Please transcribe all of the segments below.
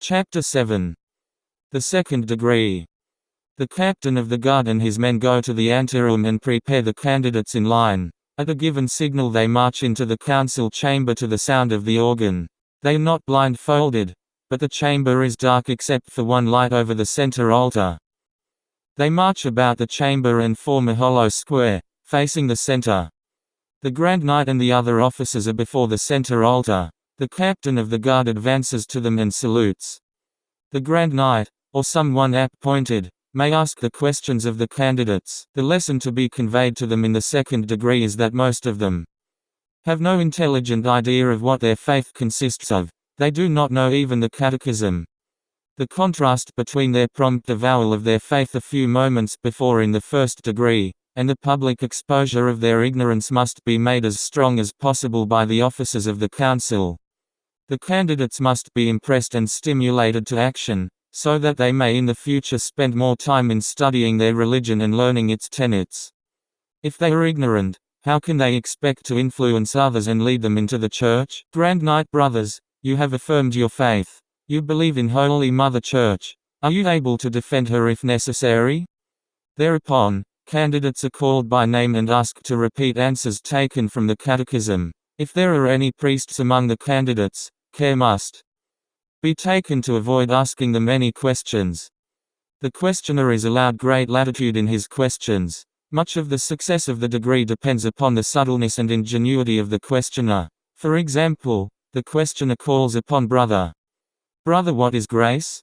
Chapter 7. The second degree. The captain of the guard and his men go to the anteroom and prepare the candidates in line. At a given signal they march into the council chamber to the sound of the organ. They are not blindfolded, but the chamber is dark except for one light over the center altar. They march about the chamber and form a hollow square, facing the center. The Grand Knight and the other officers are before the center altar. The captain of the guard advances to them and salutes. The Grand Knight, or someone appointed, may ask the questions of the candidates. The lesson to be conveyed to them in the second degree is that most of them have no intelligent idea of what their faith consists of. They do not know even the catechism. The contrast between their prompt avowal of their faith a few moments before in the first degree, and the public exposure of their ignorance must be made as strong as possible by the officers of the council. The candidates must be impressed and stimulated to action, so that they may in the future spend more time in studying their religion and learning its tenets. If they are ignorant, how can they expect to influence others and lead them into the church? Grand Knight brothers, you have affirmed your faith. You believe in Holy Mother Church. Are you able to defend her if necessary? Thereupon, candidates are called by name and asked to repeat answers taken from the catechism. If there are any priests among the candidates, care must be taken to avoid asking them any questions. The questioner is allowed great latitude in his questions. Much of the success of the degree depends upon the subtleness and ingenuity of the questioner. For example, the questioner calls upon Brother, what is grace?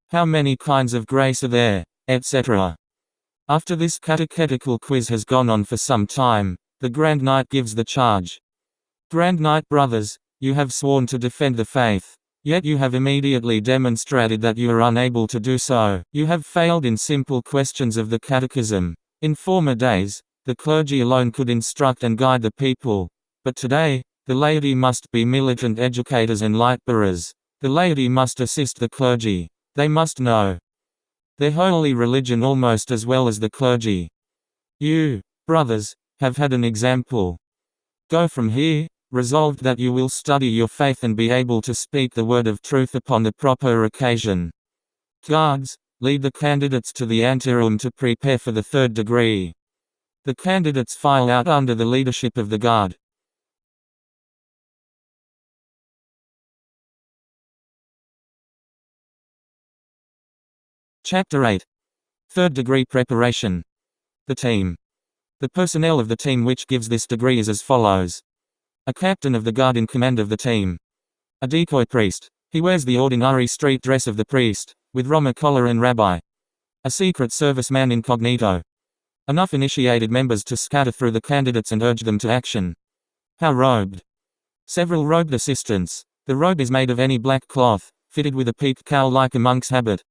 How many kinds of grace are there, etc. After this catechetical quiz has gone on for some time, the Grand Knight gives the charge. Grand Knight brothers, you have sworn to defend the faith. Yet you have immediately demonstrated that you are unable to do so. You have failed in simple questions of the catechism. In former days, the clergy alone could instruct and guide the people. But today, the laity must be militant educators and light-bearers. The laity must assist the clergy. They must know their holy religion almost as well as the clergy. You, brothers, have had an example. Go from here, resolved that you will study your faith and be able to speak the word of truth upon the proper occasion. Guards, lead the candidates to the anteroom to prepare for the third degree. The candidates file out under the leadership of the guard. Chapter 8. Third degree preparation. The team. The personnel of the team which gives this degree is as follows. A captain of the guard in command of the team. A decoy priest. He wears the ordinary street dress of the priest, with Roma collar and rabbi. A secret service man incognito. Enough initiated members to scatter through the candidates and urge them to action. How robed? Several robed assistants. The robe is made of any black cloth, fitted with a peaked cowl like a monk's habit.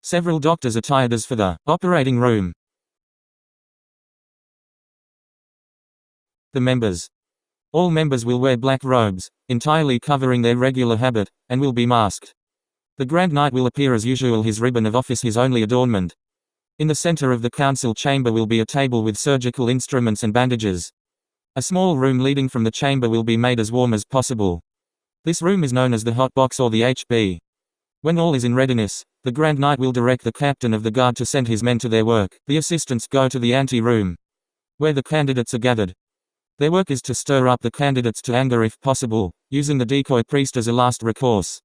Several doctors attired as for the operating room. The members. All members will wear black robes, entirely covering their regular habit, and will be masked. The Grand Knight will appear as usual, his ribbon of office his only adornment. In the center of the council chamber will be a table with surgical instruments and bandages. A small room leading from the chamber will be made as warm as possible. This room is known as the hot box or the HB. When all is in readiness, the Grand Knight will direct the captain of the guard to send his men to their work. The assistants go to the ante-room, where the candidates are gathered. Their work is to stir up the candidates to anger if possible, using the decoy priest as a last recourse.